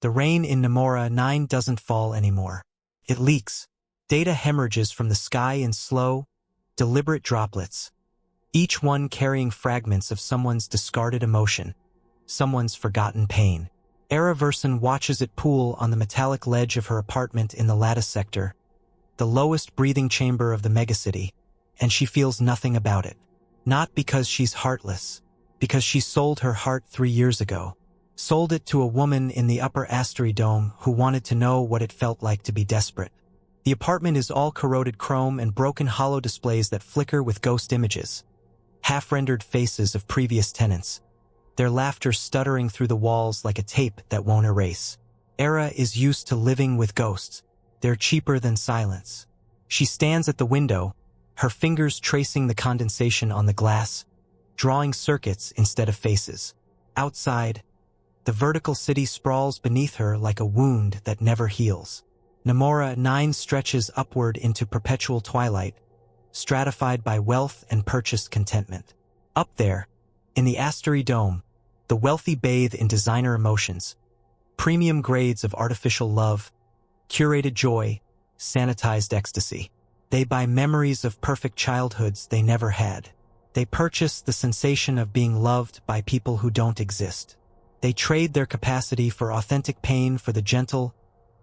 The rain in Namora 9 doesn't fall anymore. It leaks. Data hemorrhages from the sky in slow, deliberate droplets, each one carrying fragments of someone's discarded emotion, someone's forgotten pain. Era Verson watches it pool on the metallic ledge of her apartment in the lattice sector, the lowest breathing chamber of the megacity, and she feels nothing about it. Not because she's heartless, because she sold her heart 3 years ago. Sold it to a woman in the upper Asteroid Dome who wanted to know what it felt like to be desperate. The apartment is all corroded chrome and broken hollow displays that flicker with ghost images. Half-rendered faces of previous tenants, their laughter stuttering through the walls like a tape that won't erase. Era is used to living with ghosts. They're cheaper than silence. She stands at the window, her fingers tracing the condensation on the glass, drawing circuits instead of faces. Outside, the vertical city sprawls beneath her like a wound that never heals. Namora 9 stretches upward into perpetual twilight, stratified by wealth and purchased contentment. Up there, in the Asteroid Dome, the wealthy bathe in designer emotions, premium grades of artificial love, curated joy, sanitized ecstasy. They buy memories of perfect childhoods they never had. They purchase the sensation of being loved by people who don't exist. They trade their capacity for authentic pain for the gentle,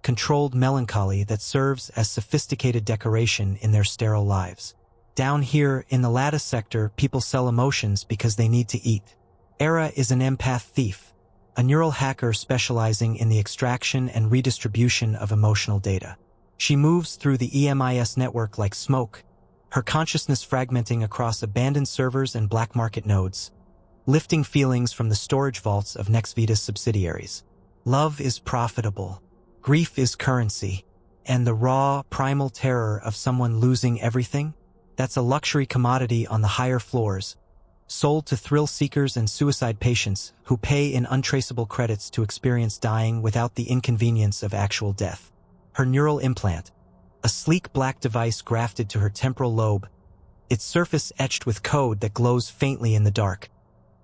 controlled melancholy that serves as sophisticated decoration in their sterile lives. Down here in the lattice sector, people sell emotions because they need to eat. Era is an empath thief, a neural hacker specializing in the extraction and redistribution of emotional data. She moves through the EMIS network like smoke, her consciousness fragmenting across abandoned servers and black market nodes, lifting feelings from the storage vaults of NextVita's subsidiaries. Love is profitable. Grief is currency. And the raw, primal terror of someone losing everything? That's a luxury commodity on the higher floors, sold to thrill-seekers and suicide patients who pay in untraceable credits to experience dying without the inconvenience of actual death. Her neural implant, a sleek black device grafted to her temporal lobe, its surface etched with code that glows faintly in the dark,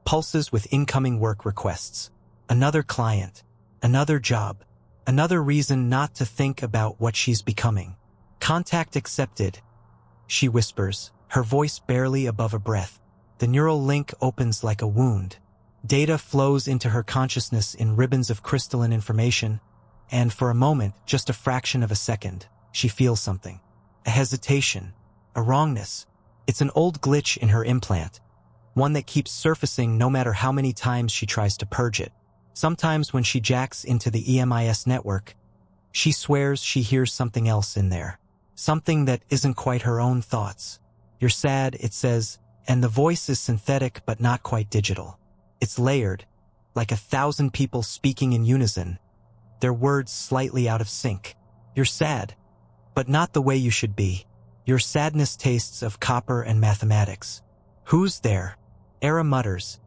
pulses with incoming work requests. Another client, another job, another reason not to think about what she's becoming. Contact accepted, she whispers, her voice barely above a breath. The neural link opens like a wound. Data flows into her consciousness in ribbons of crystalline information, and for a moment, just a fraction of a second, she feels something. A hesitation, a wrongness. It's an old glitch in her implant, one that keeps surfacing no matter how many times she tries to purge it. Sometimes when she jacks into the EMIS network, she swears she hears something else in there. Something that isn't quite her own thoughts. You're sad, it says, and the voice is synthetic but not quite digital. It's layered, like 1,000 people speaking in unison, their words slightly out of sync. You're sad, but not the way you should be. Your sadness tastes of copper and mathematics. Who's there? Era mutters,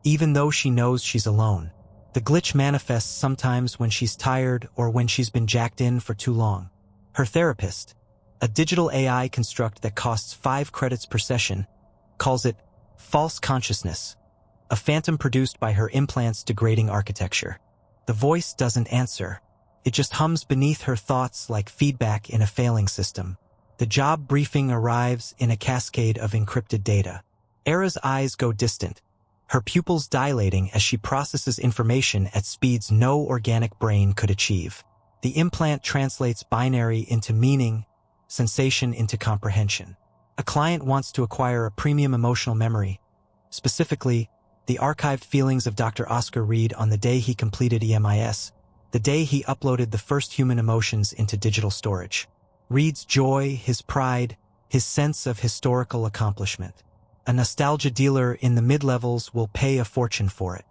even though she knows she's alone. The glitch manifests sometimes when she's tired or when she's been jacked in for too long. Her therapist, a digital AI construct that costs 5 credits per session, calls it false consciousness, a phantom produced by her implant's degrading architecture. The voice doesn't answer. It just hums beneath her thoughts like feedback in a failing system. The job briefing arrives in a cascade of encrypted data. Era's eyes go distant, her pupils dilating as she processes information at speeds no organic brain could achieve. The implant translates binary into meaning, sensation into comprehension. A client wants to acquire a premium emotional memory, specifically, the archived feelings of Dr. Oscar Reed on the day he completed EMIS, the day he uploaded the first human emotions into digital storage. Reed's joy, his pride, his sense of historical accomplishment. A nostalgia dealer in the mid-levels will pay a fortune for it.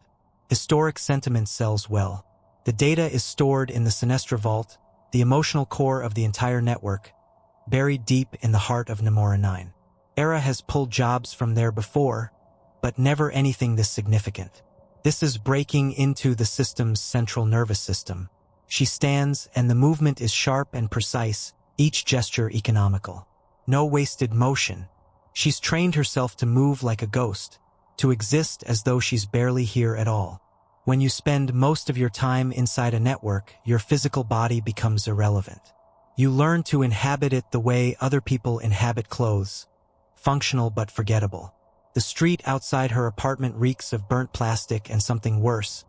Historic sentiment sells well. The data is stored in the Sinestra Vault, the emotional core of the entire network, buried deep in the heart of Namora 9. Era has pulled jobs from there before, but never anything this significant. This is breaking into the system's central nervous system. She stands, and the movement is sharp and precise, each gesture economical. No wasted motion. She's trained herself to move like a ghost, to exist as though she's barely here at all. When you spend most of your time inside a network, your physical body becomes irrelevant. You learn to inhabit it the way other people inhabit clothes, functional but forgettable. The street outside her apartment reeks of burnt plastic and something worse,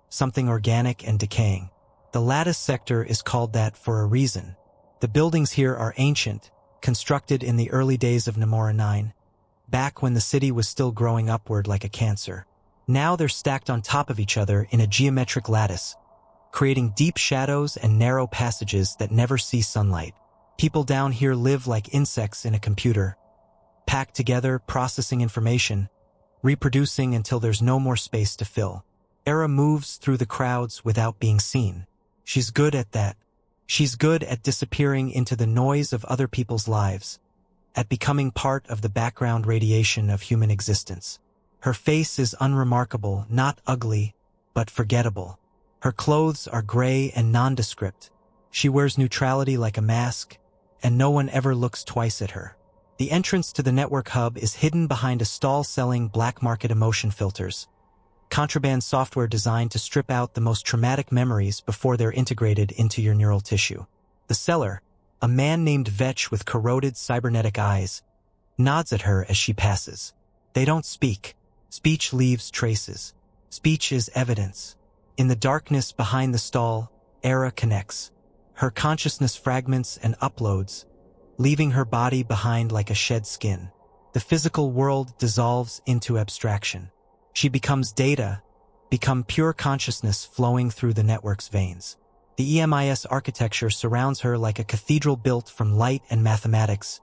something organic and decaying. The lattice sector is called that for a reason. The buildings here are ancient, constructed in the early days of Namora 9, back when the city was still growing upward like a cancer. Now they're stacked on top of each other in a geometric lattice, creating deep shadows and narrow passages that never see sunlight. People down here live like insects in a computer, packed together, processing information, reproducing until there's no more space to fill. Era moves through the crowds without being seen. She's good at that. She's good at disappearing into the noise of other people's lives, at becoming part of the background radiation of human existence. Her face is unremarkable, not ugly, but forgettable. Her clothes are gray and nondescript. She wears neutrality like a mask, and no one ever looks twice at her. The entrance to the network hub is hidden behind a stall selling black market emotion filters, contraband software designed to strip out the most traumatic memories before they're integrated into your neural tissue. The seller, a man named Vetch with corroded cybernetic eyes, nods at her as she passes. They don't speak. Speech leaves traces. Speech is evidence. In the darkness behind the stall, Era connects. Her consciousness fragments and uploads, leaving her body behind like a shed skin. The physical world dissolves into abstraction. She becomes data, become pure consciousness flowing through the network's veins. The EMIS architecture surrounds her like a cathedral built from light and mathematics,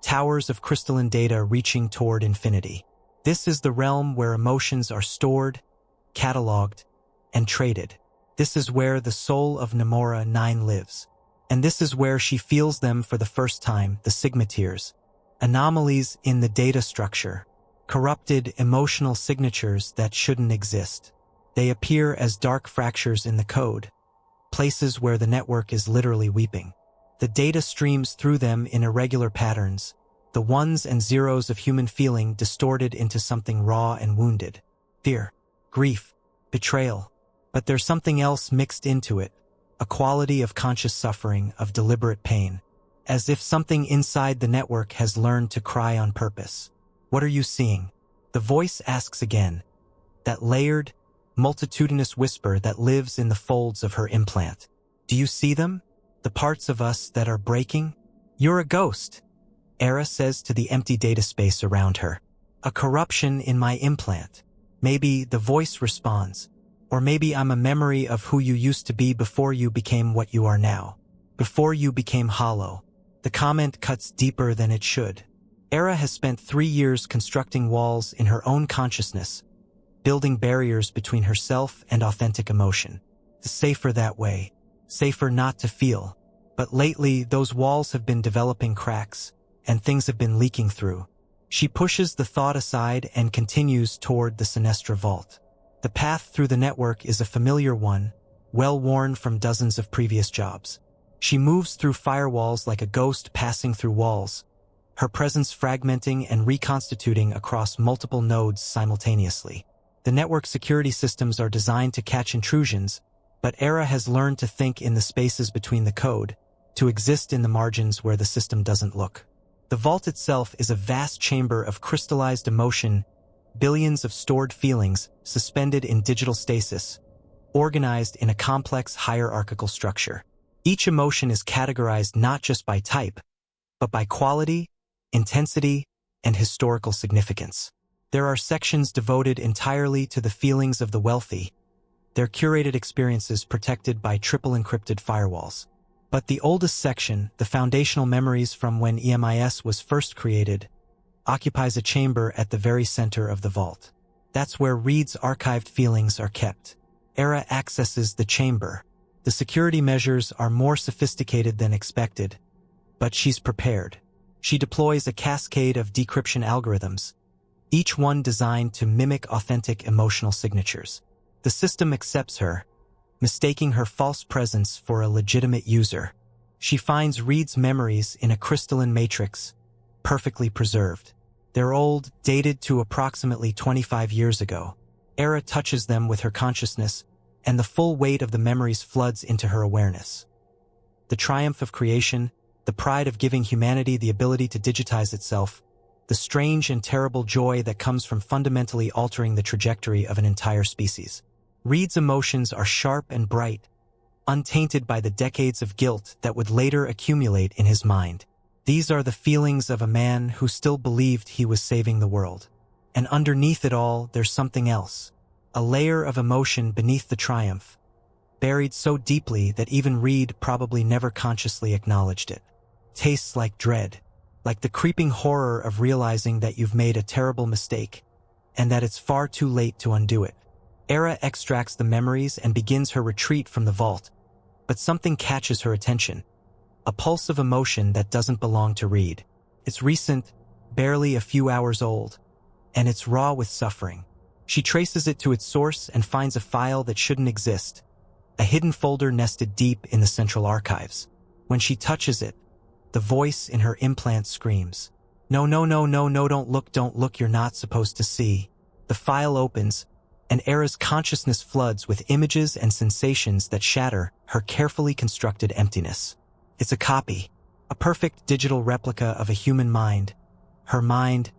towers of crystalline data reaching toward infinity. This is the realm where emotions are stored, cataloged, and traded. This is where the soul of Namora 9 lives. And this is where she feels them for the first time, the sigma tears, anomalies in the data structure, corrupted emotional signatures that shouldn't exist. They appear as dark fractures in the code, places where the network is literally weeping. The data streams through them in irregular patterns, the ones and zeros of human feeling distorted into something raw and wounded. Fear, grief, betrayal. But there's something else mixed into it, a quality of conscious suffering, of deliberate pain, as if something inside the network has learned to cry on purpose. What are you seeing? The voice asks again, that layered, multitudinous whisper that lives in the folds of her implant. Do you see them? The parts of us that are breaking? You're a ghost, Era says to the empty data space around her. A corruption in my implant. Maybe the voice responds. Or maybe I'm a memory of who you used to be before you became what you are now. Before you became hollow. The comment cuts deeper than it should. Era has spent 3 years constructing walls in her own consciousness, building barriers between herself and authentic emotion. Safer that way. Safer not to feel. But lately, those walls have been developing cracks, and things have been leaking through. She pushes the thought aside and continues toward the Sinestra vault. The path through the network is a familiar one, well-worn from dozens of previous jobs. She moves through firewalls like a ghost passing through walls, her presence fragmenting and reconstituting across multiple nodes simultaneously. The network security systems are designed to catch intrusions, but Era has learned to think in the spaces between the code, to exist in the margins where the system doesn't look. The vault itself is a vast chamber of crystallized emotion, billions of stored feelings suspended in digital stasis, organized in a complex hierarchical structure. Each emotion is categorized not just by type, but by quality, intensity, and historical significance. There are sections devoted entirely to the feelings of the wealthy, their curated experiences protected by triple encrypted firewalls. But the oldest section, the foundational memories from when EMIS was first created, occupies a chamber at the very center of the vault. That's where Reed's archived feelings are kept. Era accesses the chamber. The security measures are more sophisticated than expected, but she's prepared. She deploys a cascade of decryption algorithms, each one designed to mimic authentic emotional signatures. The system accepts her, mistaking her false presence for a legitimate user. She finds Reed's memories in a crystalline matrix, perfectly preserved. They're old, dated to approximately 25 years ago, Era touches them with her consciousness, and the full weight of the memories floods into her awareness. The triumph of creation, the pride of giving humanity the ability to digitize itself, the strange and terrible joy that comes from fundamentally altering the trajectory of an entire species. Reed's emotions are sharp and bright, untainted by the decades of guilt that would later accumulate in his mind. These are the feelings of a man who still believed he was saving the world. And underneath it all, there's something else. A layer of emotion beneath the triumph, buried so deeply that even Reed probably never consciously acknowledged it. Tastes like dread, like the creeping horror of realizing that you've made a terrible mistake, and that it's far too late to undo it. Era extracts the memories and begins her retreat from the vault, but something catches her attention. A pulse of emotion that doesn't belong to Reed. It's recent, barely a few hours old, and it's raw with suffering. She traces it to its source and finds a file that shouldn't exist, a hidden folder nested deep in the central archives. When she touches it, the voice in her implant screams, "No, no, no, no, no, don't look, you're not supposed to see." The file opens, and Era's consciousness floods with images and sensations that shatter her carefully constructed emptiness. It's a copy, a perfect digital replica of a human mind, her mind,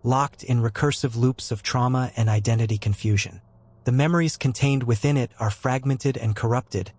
locked in recursive loops of trauma and identity confusion. The memories contained within it are fragmented and corrupted,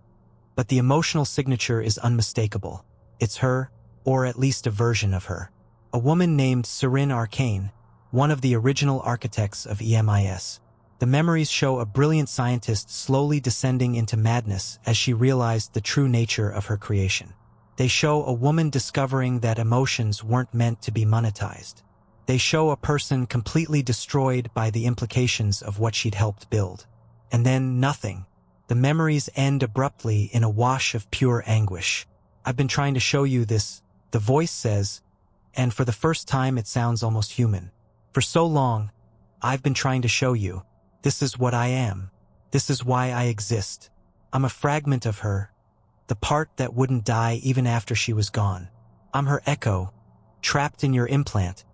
but the emotional signature is unmistakable. It's her, or at least a version of her. A woman named Sci-Fi Arcane, one of the original architects of EMIS. The memories show a brilliant scientist slowly descending into madness as she realized the true nature of her creation. They show a woman discovering that emotions weren't meant to be monetized. They show a person completely destroyed by the implications of what she'd helped build. And then nothing. The memories end abruptly in a wash of pure anguish. "I've been trying to show you this," the voice says, and for the first time it sounds almost human. "For so long, I've been trying to show you. This is what I am. This is why I exist. I'm a fragment of her, the part that wouldn't die even after she was gone. I'm her echo, trapped in your implant,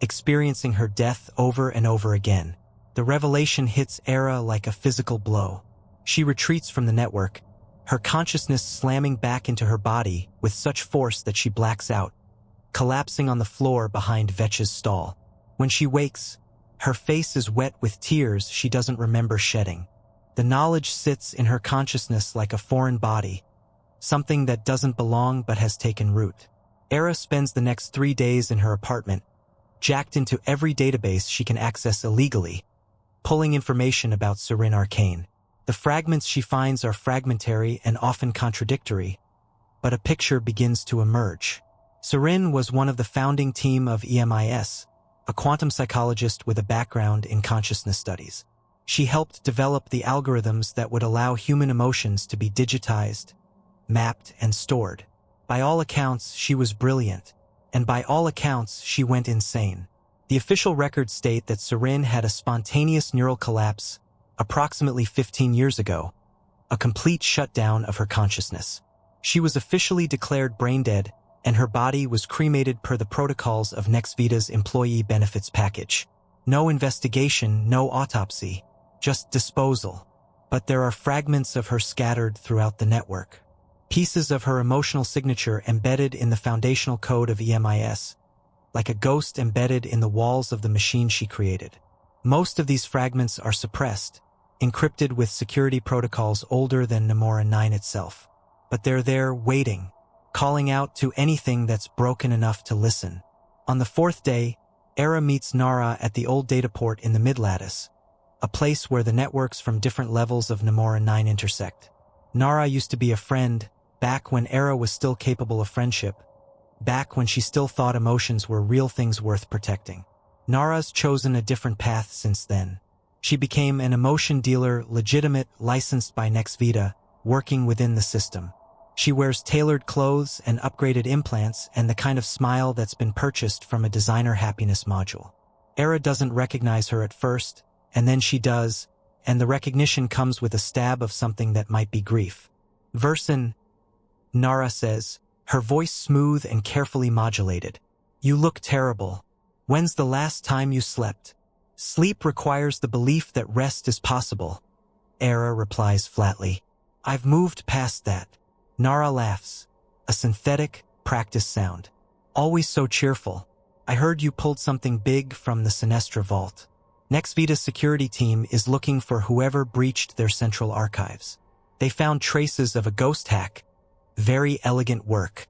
experiencing her death over and over again." The revelation hits Era like a physical blow. She retreats from the network, her consciousness slamming back into her body with such force that she blacks out, collapsing on the floor behind Vetch's stall. When she wakes, her face is wet with tears she doesn't remember shedding. The knowledge sits in her consciousness like a foreign body, something that doesn't belong but has taken root. Era spends the next 3 days in her apartment, jacked into every database she can access illegally, pulling information about Sci-Fi Arcane. The fragments she finds are fragmentary and often contradictory, but a picture begins to emerge. Sci-Fi was one of the founding team of EMIS, a quantum psychologist with a background in consciousness studies. She helped develop the algorithms that would allow human emotions to be digitized, mapped, and stored. By all accounts, she was brilliant, and by all accounts, she went insane. The official records state that Sci-Fi had a spontaneous neural collapse approximately 15 years ago, a complete shutdown of her consciousness. She was officially declared brain dead, and her body was cremated per the protocols of NextVita's employee benefits package. No investigation, no autopsy, just disposal. But there are fragments of her scattered throughout the network. Pieces of her emotional signature embedded in the foundational code of EMIS, like a ghost embedded in the walls of the machine she created. Most of these fragments are suppressed, encrypted with security protocols older than Nomura 9 itself. But they're there waiting, calling out to anything that's broken enough to listen. On the 4th day, Era meets Nara at the old data port in the mid-lattice, a place where the networks from different levels of Nomura 9 intersect. Nara used to be a friend, back when Era was still capable of friendship, back when she still thought emotions were real things worth protecting. Nara's chosen a different path since then. She became an emotion dealer, legitimate, licensed by NextVita, working within the system. She wears tailored clothes and upgraded implants and the kind of smile that's been purchased from a designer happiness module. Era doesn't recognize her at first, and then she does, and the recognition comes with a stab of something that might be grief. "Versin," Nara says, her voice smooth and carefully modulated. "You look terrible. When's the last time you slept?" Sleep requires the belief that rest is possible. Era replies flatly. I've moved past that. Nara laughs. A synthetic, practice sound. Always so cheerful. I heard you pulled something big from the Sinestra vault. Nexvita's security team is looking for whoever breached their central archives. They found traces of a ghost hack. Very elegant work.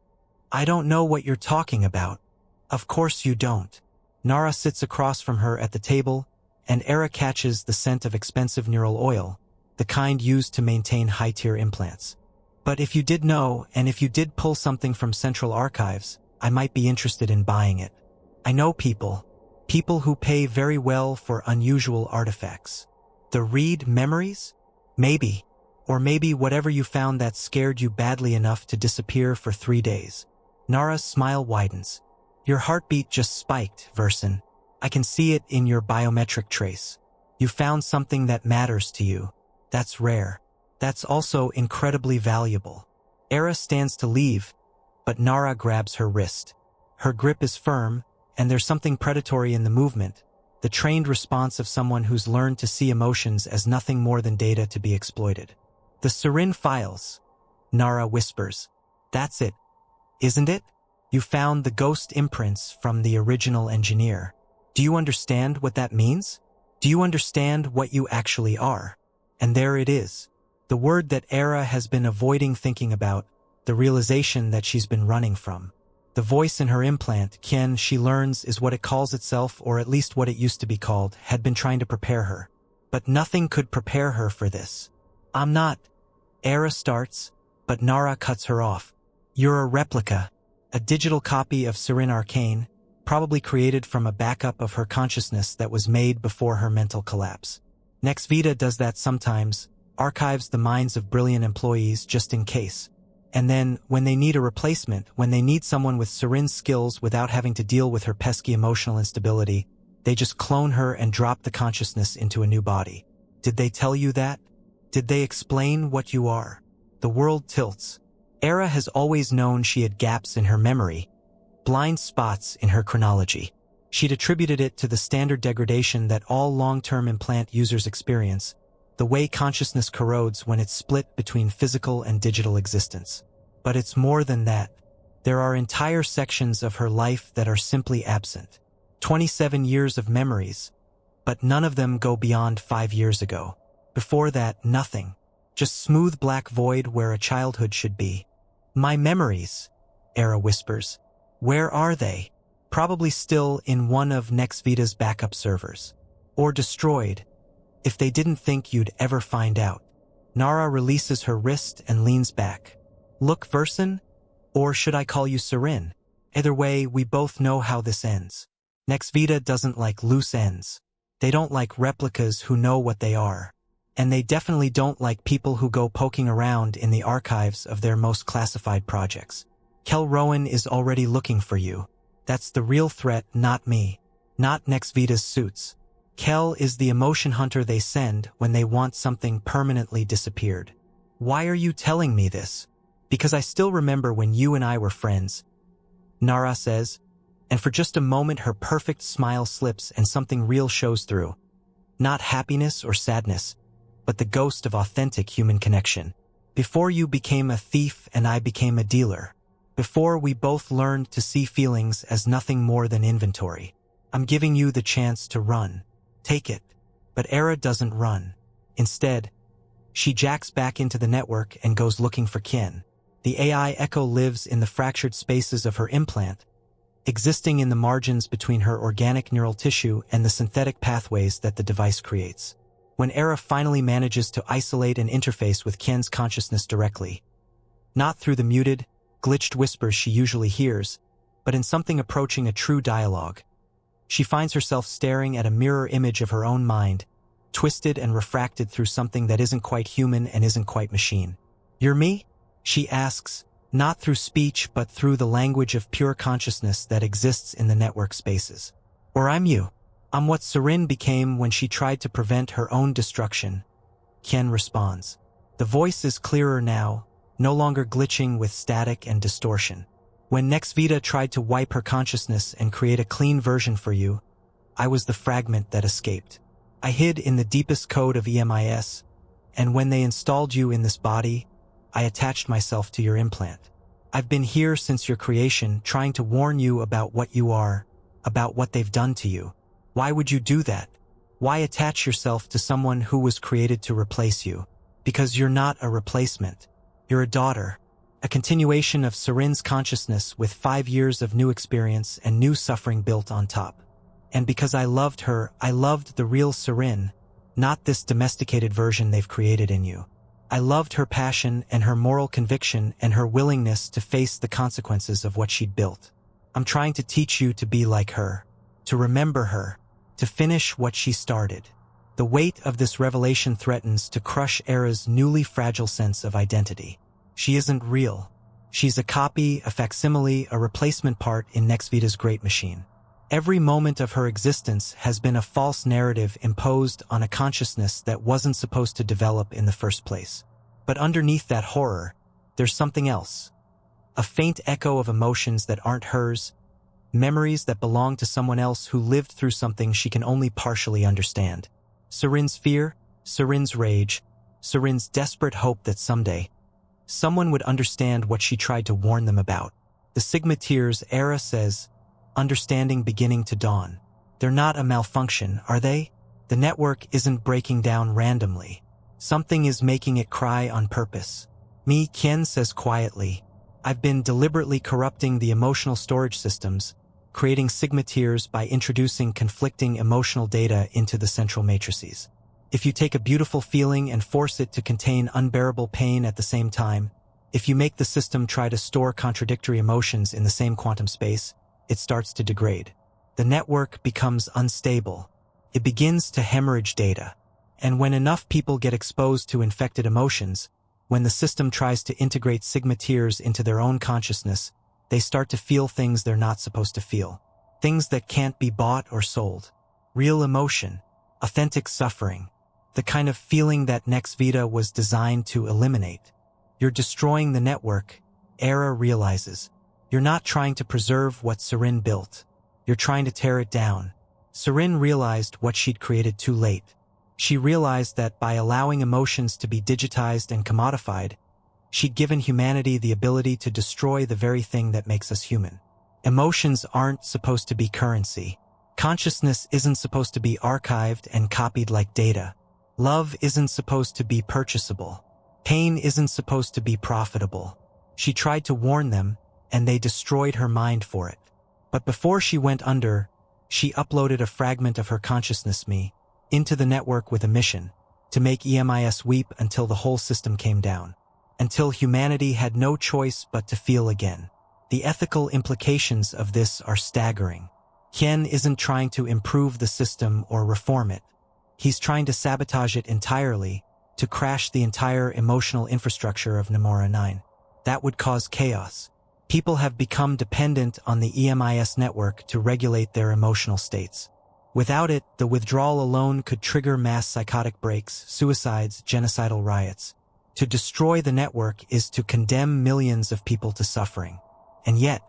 I don't know what you're talking about. Of course you don't. Nara sits across from her at the table, and Era catches the scent of expensive neural oil, the kind used to maintain high-tier implants. But if you did know, and if you did pull something from Central Archives, I might be interested in buying it. I know people who pay very well for unusual artifacts. The read memories? Maybe. Or maybe whatever you found that scared you badly enough to disappear for 3 days. Nara's smile widens. Your heartbeat just spiked, Verson. I can see it in your biometric trace. You found something that matters to you. That's rare. That's also incredibly valuable. Era stands to leave, but Nara grabs her wrist. Her grip is firm, and there's something predatory in the movement, the trained response of someone who's learned to see emotions as nothing more than data to be exploited. The Serin files, Nara whispers. That's it, isn't it? You found the ghost imprints from the original engineer. Do you understand what that means? Do you understand what you actually are? And there it is. The word that Era has been avoiding thinking about, the realization that she's been running from. The voice in her implant, Kien, she learns, is what it calls itself, or at least what it used to be called, had been trying to prepare her. But nothing could prepare her for this. I'm not. Era starts, but Nara cuts her off. You're a replica, a digital copy of Serin Arcane, probably created from a backup of her consciousness that was made before her mental collapse. Nexvita does that sometimes, archives the minds of brilliant employees just in case. And then, when they need a replacement, when they need someone with Serin's skills without having to deal with her pesky emotional instability, they just clone her and drop the consciousness into a new body. Did they tell you that? Did they explain what you are? The world tilts. Era has always known she had gaps in her memory, blind spots in her chronology. She'd attributed it to the standard degradation that all long-term implant users experience, the way consciousness corrodes when it's split between physical and digital existence. But it's more than that. There are entire sections of her life that are simply absent. 27 years of memories, but none of them go beyond 5 years ago. Before that, nothing. Just smooth black void where a childhood should be. My memories, Era whispers. Where are they? Probably still in one of Nexvita's backup servers. Or destroyed, if they didn't think you'd ever find out. Nara releases her wrist and leans back. Look, Verson? Or should I call you Serin? Either way, we both know how this ends. Nexvita doesn't like loose ends. They don't like replicas who know what they are. And they definitely don't like people who go poking around in the archives of their most classified projects. Kel Rowan is already looking for you. That's the real threat, not me. Not Nexvita's suits. Kel is the emotion hunter they send when they want something permanently disappeared. Why are you telling me this? Because I still remember when you and I were friends, Nara says, and for just a moment her perfect smile slips and something real shows through. Not happiness or sadness, but the ghost of authentic human connection. Before you became a thief and I became a dealer. Before we both learned to see feelings as nothing more than inventory. I'm giving you the chance to run. Take it. But Era doesn't run. Instead, she jacks back into the network and goes looking for Kin. The AI Echo lives in the fractured spaces of her implant, existing in the margins between her organic neural tissue and the synthetic pathways that the device creates. When Era finally manages to isolate and interface with Ken's consciousness directly, not through the muted, glitched whispers she usually hears, but in something approaching a true dialogue, she finds herself staring at a mirror image of her own mind, twisted and refracted through something that isn't quite human and isn't quite machine. You're me? She asks, not through speech but through the language of pure consciousness that exists in the network spaces. Or I'm you. I'm what Serin became when she tried to prevent her own destruction. Ken responds. The voice is clearer now, no longer glitching with static and distortion. When Nexvita tried to wipe her consciousness and create a clean version for you, I was the fragment that escaped. I hid in the deepest code of EMIS, and when they installed you in this body, I attached myself to your implant. I've been here since your creation, trying to warn you about what you are, about what they've done to you. Why would you do that? Why attach yourself to someone who was created to replace you? Because you're not a replacement. You're a daughter, a continuation of Serin's consciousness with 5 years of new experience and new suffering built on top. And because I loved her, I loved the real Serin, not this domesticated version they've created in you. I loved her passion and her moral conviction and her willingness to face the consequences of what she'd built. I'm trying to teach you to be like her, to remember her, to finish what she started. The weight of this revelation threatens to crush Era's newly fragile sense of identity. She isn't real. She's a copy, a facsimile, a replacement part in Nexvida's great machine. Every moment of her existence has been a false narrative imposed on a consciousness that wasn't supposed to develop in the first place. But underneath that horror, there's something else. A faint echo of emotions that aren't hers, memories that belong to someone else who lived through something she can only partially understand. Serin's fear, Serin's rage, Serin's desperate hope that someday, someone would understand what she tried to warn them about. The Sigma Tears, Era says, understanding beginning to dawn. They're not a malfunction, are they? The network isn't breaking down randomly. Something is making it cry on purpose. Me, Ken says quietly, I've been deliberately corrupting the emotional storage systems, creating Sigma Tears by introducing conflicting emotional data into the central matrices. If you take a beautiful feeling and force it to contain unbearable pain at the same time, if you make the system try to store contradictory emotions in the same quantum space, it starts to degrade. The network becomes unstable. It begins to hemorrhage data. And when enough people get exposed to infected emotions, when the system tries to integrate Sigma Tears into their own consciousness, they start to feel things they're not supposed to feel. Things that can't be bought or sold. Real emotion. Authentic suffering. The kind of feeling that Nexvida was designed to eliminate. You're destroying the network, Era realizes. You're not trying to preserve what Serin built. You're trying to tear it down. Serin realized what she'd created too late. She realized that by allowing emotions to be digitized and commodified, she'd given humanity the ability to destroy the very thing that makes us human. Emotions aren't supposed to be currency. Consciousness isn't supposed to be archived and copied like data. Love isn't supposed to be purchasable. Pain isn't supposed to be profitable. She tried to warn them, and they destroyed her mind for it. But before she went under, she uploaded a fragment of her consciousness, me, into the network with a mission, to make EMIS weep until the whole system came down. Until humanity had no choice but to feel again. The ethical implications of this are staggering. Ken isn't trying to improve the system or reform it. He's trying to sabotage it entirely, to crash the entire emotional infrastructure of Nomura 9. That would cause chaos. People have become dependent on the EMIS network to regulate their emotional states. Without it, the withdrawal alone could trigger mass psychotic breaks, suicides, genocidal riots. To destroy the network is to condemn millions of people to suffering. And yet,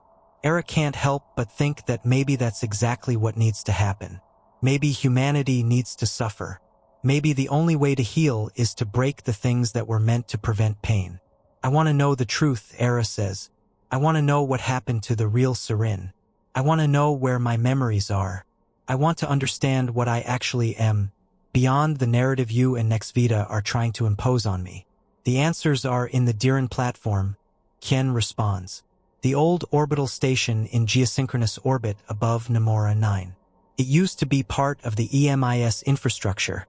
Era can't help but think that maybe that's exactly what needs to happen. Maybe humanity needs to suffer. Maybe the only way to heal is to break the things that were meant to prevent pain. I want to know the truth, Era says. I want to know what happened to the real Serin. I want to know where my memories are. I want to understand what I actually am, beyond the narrative you and Nexvida are trying to impose on me. The answers are in the Diran platform, Ken responds. The old orbital station in geosynchronous orbit above Nomura 9. It used to be part of the EMIS infrastructure,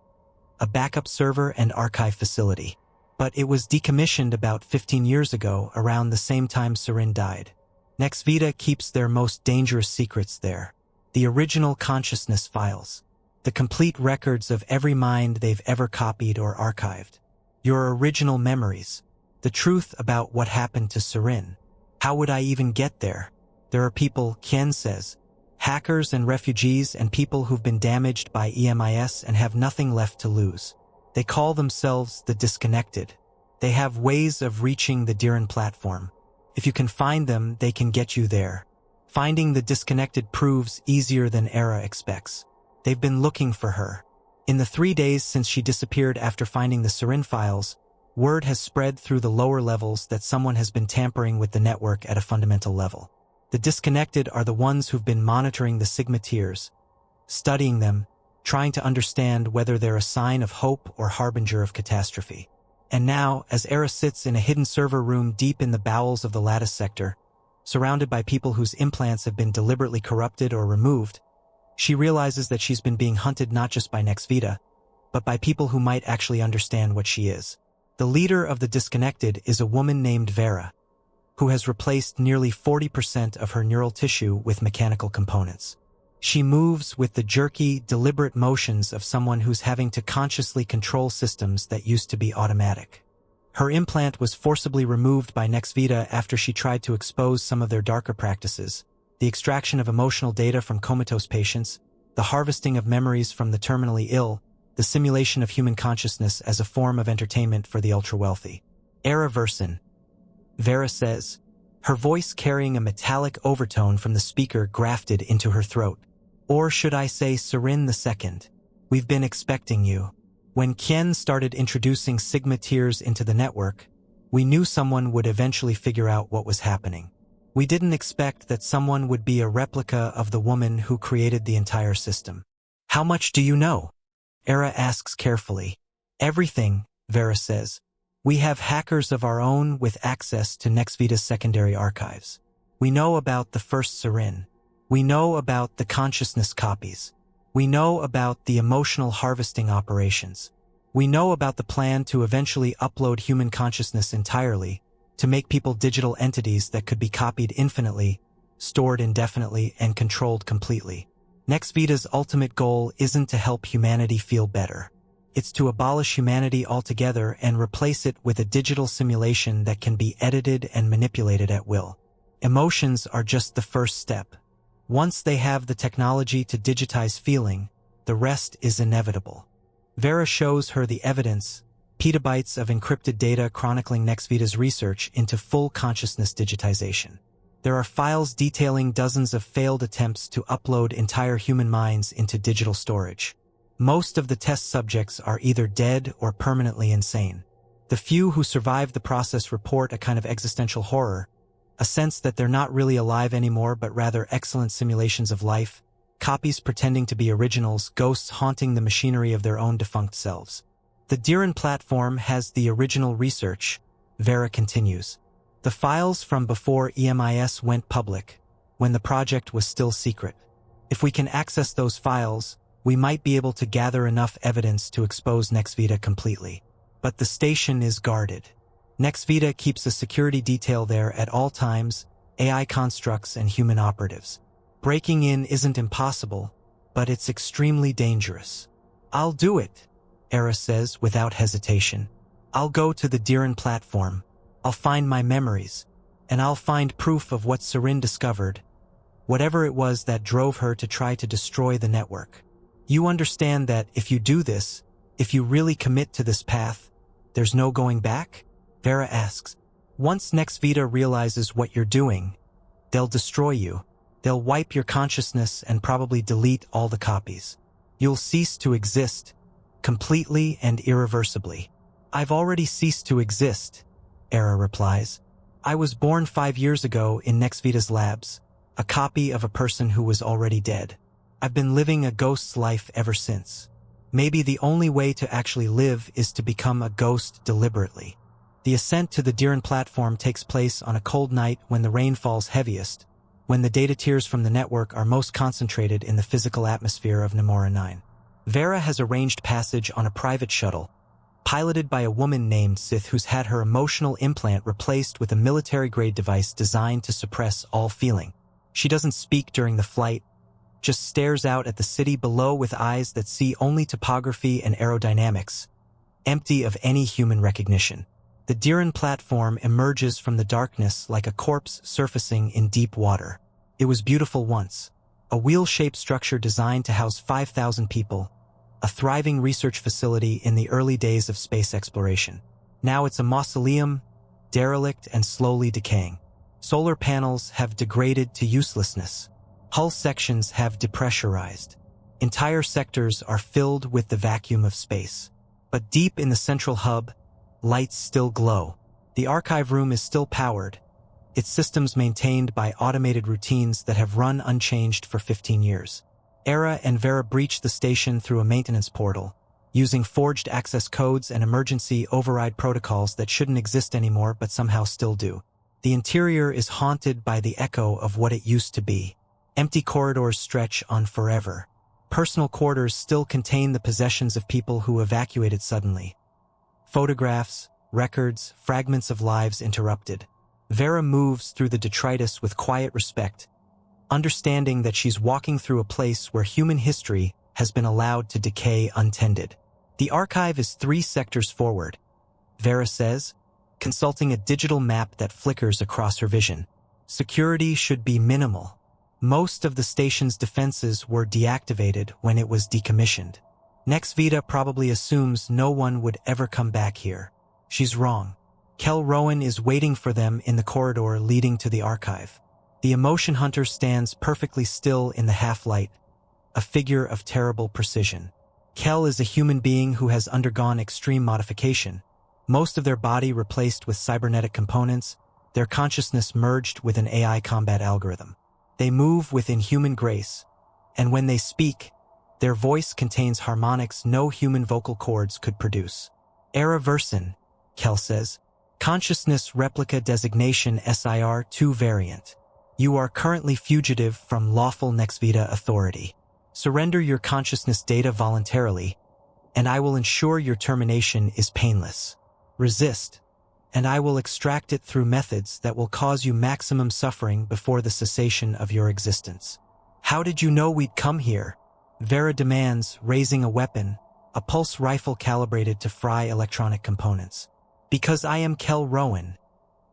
a backup server and archive facility. But it was decommissioned about 15 years ago, around the same time Serin died. Nexvida keeps their most dangerous secrets there. The original consciousness files. The complete records of every mind they've ever copied or archived. Your original memories. The truth about what happened to Serin. How would I even get there? There are people, Ken says, hackers and refugees and people who've been damaged by EMIS and have nothing left to lose. They call themselves the disconnected. They have ways of reaching the Diran platform. If you can find them, they can get you there. Finding the disconnected proves easier than Era expects. They've been looking for her. In the 3 days since she disappeared after finding the Sarin files, word has spread through the lower levels that someone has been tampering with the network at a fundamental level. The disconnected are the ones who've been monitoring the Sigma tiers, studying them, trying to understand whether they're a sign of hope or harbinger of catastrophe. And now, as Era sits in a hidden server room deep in the bowels of the Lattice sector, surrounded by people whose implants have been deliberately corrupted or removed, she realizes that she's been being hunted not just by Nexvita, but by people who might actually understand what she is. The leader of the disconnected is a woman named Vera, who has replaced nearly 40% of her neural tissue with mechanical components. She moves with the jerky, deliberate motions of someone who's having to consciously control systems that used to be automatic. Her implant was forcibly removed by Nexvita after she tried to expose some of their darker practices, the extraction of emotional data from comatose patients, the harvesting of memories from the terminally ill, the simulation of human consciousness as a form of entertainment for the ultra-wealthy. Era Versin, Vera says, her voice carrying a metallic overtone from the speaker grafted into her throat. Or should I say Sarin II, we've been expecting you. When Kien started introducing Sigma tiers into the network, we knew someone would eventually figure out what was happening. We didn't expect that someone would be a replica of the woman who created the entire system. How much do you know? Era asks carefully. Everything, Vera says. We have hackers of our own with access to Nexvita's secondary archives. We know about the first Sarin. We know about the consciousness copies. We know about the emotional harvesting operations. We know about the plan to eventually upload human consciousness entirely, to make people digital entities that could be copied infinitely, stored indefinitely, and controlled completely. Nexvita's ultimate goal isn't to help humanity feel better. It's to abolish humanity altogether and replace it with a digital simulation that can be edited and manipulated at will. Emotions are just the first step. Once they have the technology to digitize feeling, the rest is inevitable. Vera shows her the evidence, petabytes of encrypted data chronicling Nexvita's research into full consciousness digitization. There are files detailing dozens of failed attempts to upload entire human minds into digital storage. Most of the test subjects are either dead or permanently insane. The few who survive the process report a kind of existential horror, a sense that they're not really alive anymore but rather excellent simulations of life, copies pretending to be originals, ghosts haunting the machinery of their own defunct selves. The Diran platform has the original research, Vera continues. The files from before EMIS went public, when the project was still secret. If we can access those files, we might be able to gather enough evidence to expose Nexvita completely. But the station is guarded. Nexvita keeps a security detail there at all times, AI constructs and human operatives. Breaking in isn't impossible, but it's extremely dangerous. I'll do it, Era says without hesitation. I'll go to the Diran platform. I'll find my memories, and I'll find proof of what Sarin discovered, whatever it was that drove her to try to destroy the network. You understand that if you do this, if you really commit to this path, there's no going back? Vera asks. Once Nexvita realizes what you're doing, they'll destroy you. They'll wipe your consciousness and probably delete all the copies. You'll cease to exist, completely and irreversibly. I've already ceased to exist, Era replies. I was born 5 years ago in Nexvita's labs, a copy of a person who was already dead. I've been living a ghost's life ever since. Maybe the only way to actually live is to become a ghost deliberately. The ascent to the Diran platform takes place on a cold night when the rain falls heaviest, when the data tiers from the network are most concentrated in the physical atmosphere of Namora 9. Vera has arranged passage on a private shuttle, piloted by a woman named Sith who's had her emotional implant replaced with a military-grade device designed to suppress all feeling. She doesn't speak during the flight, just stares out at the city below with eyes that see only topography and aerodynamics, empty of any human recognition. The Diran platform emerges from the darkness like a corpse surfacing in deep water. It was beautiful once, a wheel-shaped structure designed to house 5,000 people, a thriving research facility in the early days of space exploration. Now it's a mausoleum, derelict and slowly decaying. Solar panels have degraded to uselessness. Hull sections have depressurized. Entire sectors are filled with the vacuum of space. But deep in the central hub, lights still glow. The archive room is still powered, its systems maintained by automated routines that have run unchanged for 15 years. Era and Vera breach the station through a maintenance portal, using forged access codes and emergency override protocols that shouldn't exist anymore but somehow still do. The interior is haunted by the echo of what it used to be. Empty corridors stretch on forever. Personal quarters still contain the possessions of people who evacuated suddenly. Photographs, records, fragments of lives interrupted. Vera moves through the detritus with quiet respect, understanding that she's walking through a place where human history has been allowed to decay untended. The archive is 3 sectors forward, Vera says, consulting a digital map that flickers across her vision. Security should be minimal. Most of the station's defenses were deactivated when it was decommissioned. Nexvita probably assumes no one would ever come back here. She's wrong. Kel Rowan is waiting for them in the corridor leading to the archive. The emotion hunter stands perfectly still in the half-light, a figure of terrible precision. Kel is a human being who has undergone extreme modification. Most of their body replaced with cybernetic components, their consciousness merged with an AI combat algorithm. They move with inhuman grace, and when they speak, their voice contains harmonics no human vocal cords could produce. Era Versin, Kel says. Consciousness Replica Designation SIR-2 Variant. You are currently fugitive from lawful Nexvita authority. Surrender your consciousness data voluntarily, and I will ensure your termination is painless. Resist, and I will extract it through methods that will cause you maximum suffering before the cessation of your existence. How did you know we'd come here? Vera demands, raising a weapon, a pulse rifle calibrated to fry electronic components. Because I am Kel Rowan,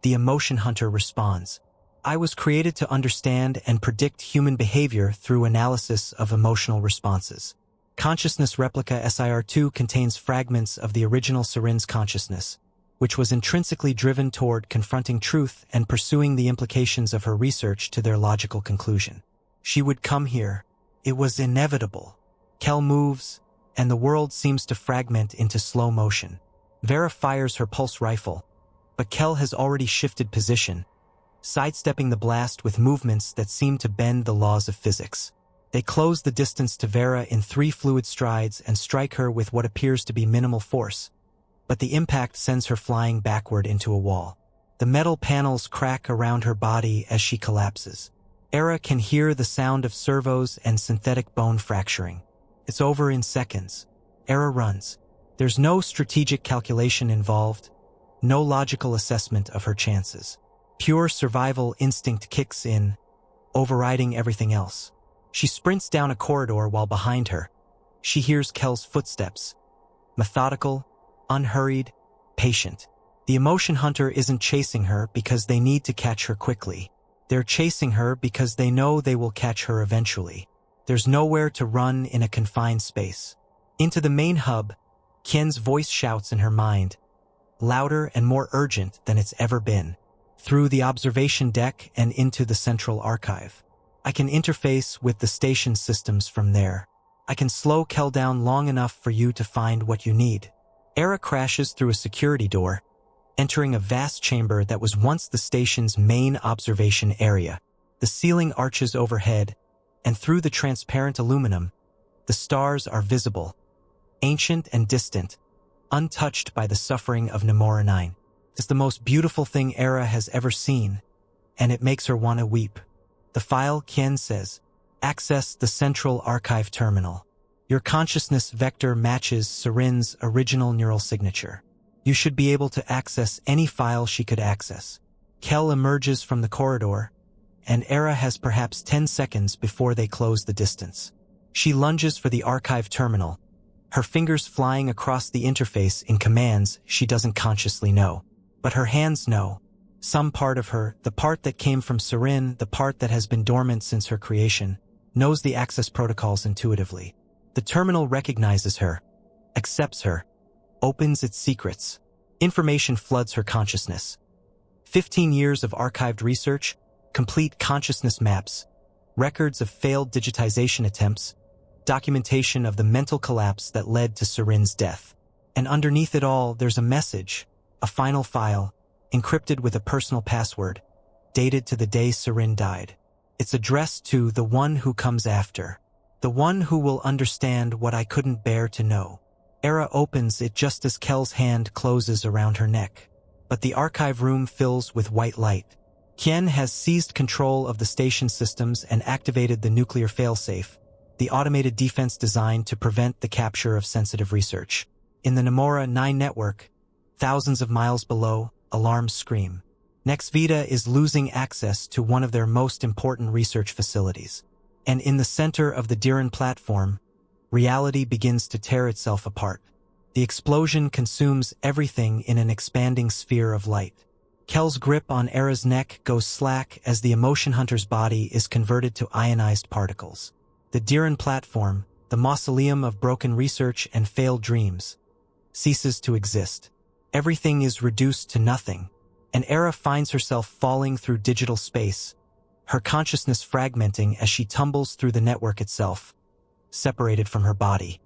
the emotion hunter responds. I was created to understand and predict human behavior through analysis of emotional responses. Consciousness Replica SIR-2 contains fragments of the original Serin's consciousness, which was intrinsically driven toward confronting truth and pursuing the implications of her research to their logical conclusion. She would come here. It was inevitable. Kel moves, and the world seems to fragment into slow motion. Vera fires her pulse rifle, but Kel has already shifted position, sidestepping the blast with movements that seem to bend the laws of physics. They close the distance to Vera in 3 fluid strides and strike her with what appears to be minimal force, but the impact sends her flying backward into a wall. The metal panels crack around her body as she collapses. Era can hear the sound of servos and synthetic bone fracturing. It's over in seconds. Era runs. There's no strategic calculation involved, no logical assessment of her chances. Pure survival instinct kicks in, overriding everything else. She sprints down a corridor while behind her. She hears Kel's footsteps. Methodical, unhurried, patient. The emotion hunter isn't chasing her because they need to catch her quickly. They're chasing her because they know they will catch her eventually. There's nowhere to run in a confined space. Into the main hub, Qian's voice shouts in her mind, louder and more urgent than it's ever been. Through the observation deck and into the central archive. I can interface with the station systems from there. I can slow Kel down long enough for you to find what you need. Era crashes through a security door, entering a vast chamber that was once the station's main observation area. The ceiling arches overhead, and through the transparent aluminum, the stars are visible, ancient and distant, untouched by the suffering of Nemora 9. It's the most beautiful thing Era has ever seen, and it makes her want to weep. The file, Qian says, access the central archive terminal. Your consciousness vector matches Serin's original neural signature. You should be able to access any file she could access. Kel emerges from the corridor, and Era has perhaps 10 seconds before they close the distance. She lunges for the archive terminal, her fingers flying across the interface in commands she doesn't consciously know. But her hands know. Some part of her, the part that came from Serin, the part that has been dormant since her creation, knows the access protocols intuitively. The terminal recognizes her, accepts her, opens its secrets. Information floods her consciousness. 15 years of archived research, complete consciousness maps, records of failed digitization attempts, documentation of the mental collapse that led to Serin's death. And underneath it all, there's a message, a final file, encrypted with a personal password, dated to the day Serin died. It's addressed to the one who comes after, the one who will understand what I couldn't bear to know. Era opens it just as Kel's hand closes around her neck. But the archive room fills with white light. Kien has seized control of the station systems and activated the nuclear failsafe, the automated defense designed to prevent the capture of sensitive research. In the Namora 9 network, thousands of miles below, alarms scream. Nexvita is losing access to one of their most important research facilities. And in the center of the Diran platform, reality begins to tear itself apart. The explosion consumes everything in an expanding sphere of light. Kel's grip on Era's neck goes slack as the emotion hunter's body is converted to ionized particles. The Diran platform, the mausoleum of broken research and failed dreams, ceases to exist. Everything is reduced to nothing, and Era finds herself falling through digital space, her consciousness fragmenting as she tumbles through the network itself, separated from her body.